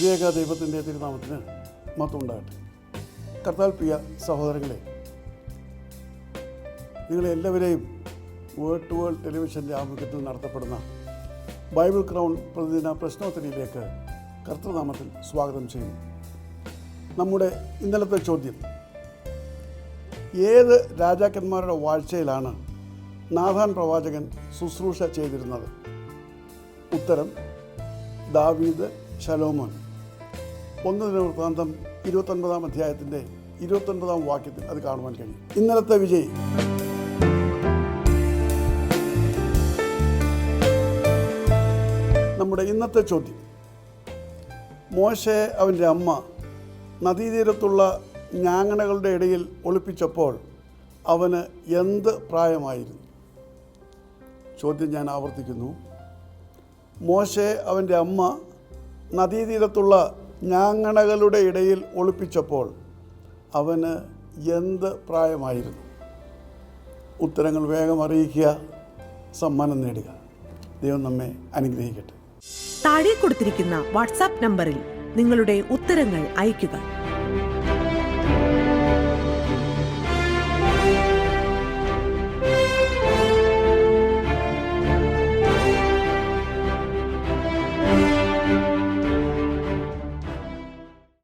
ത്രിയേക ദൈവത്തിൻ്റെ തിരുനാമത്തിന് മഹത്വം ഉണ്ടാകട്ടെ. കർത്താൽ പ്രിയ സഹോദരങ്ങളെ, നിങ്ങളെല്ലാവരെയും വേൾഡ് ടു വേൾഡ് ടെലിവിഷൻ്റെ ആഭിമുഖ്യത്തിൽ നടത്തപ്പെടുന്ന ബൈബിൾ ക്രൗൺ പ്രതിദിന പ്രശ്നോത്തരിയിലേക്ക് കർത്തൃനാമത്തിൽ സ്വാഗതം ചെയ്യുന്നു. നമ്മുടെ ഇന്നലത്തെ ചോദ്യം: ഏത് രാജാക്കന്മാരുടെ വാഴ്ചയിലാണ് നാഥാൻ പ്രവാചകൻ ശുശ്രൂഷ ചെയ്തിരുന്നത്? ഉത്തരം: ദാവീദ്, ശലോമോൻ. 1 ദിനവൃത്താന്തം 29-ാം അധ്യായത്തിൻ്റെ 29-ാം വാക്യത്തിൽ അത് കാണുവാൻ കഴിയും. ഇന്നലത്തെ വിജയി നമ്മുടെ ഇന്നത്തെ ചോദ്യം: മോശെ അവൻ്റെ അമ്മ നദീതീരത്തുള്ള ഞാങ്ങണകളുടെ ഇടയിൽ ഒളിപ്പിച്ചപ്പോൾ അവന് എന്ത് പ്രായമായിരുന്നു? ചോദ്യം ഞാൻ ആവർത്തിക്കുന്നു. മോശെ അവൻ്റെ അമ്മ നദീതീരത്തുള്ള ഞാങ്ങണകളുടെ ഇടയിൽ ഒളിപ്പിച്ചപ്പോൾ അവന് എന്ത് പ്രായമായിരുന്നു? ഉത്തരങ്ങൾ വേഗം അറിയിക്കുക, സമ്മാനം നേടുക. ദൈവം നമ്മെ അനുഗ്രഹിക്കട്ടെ. താഴെ കൊടുത്തിരിക്കുന്ന വാട്സാപ്പ് നമ്പറിൽ നിങ്ങളുടെ ഉത്തരങ്ങൾ അയയ്ക്കുക.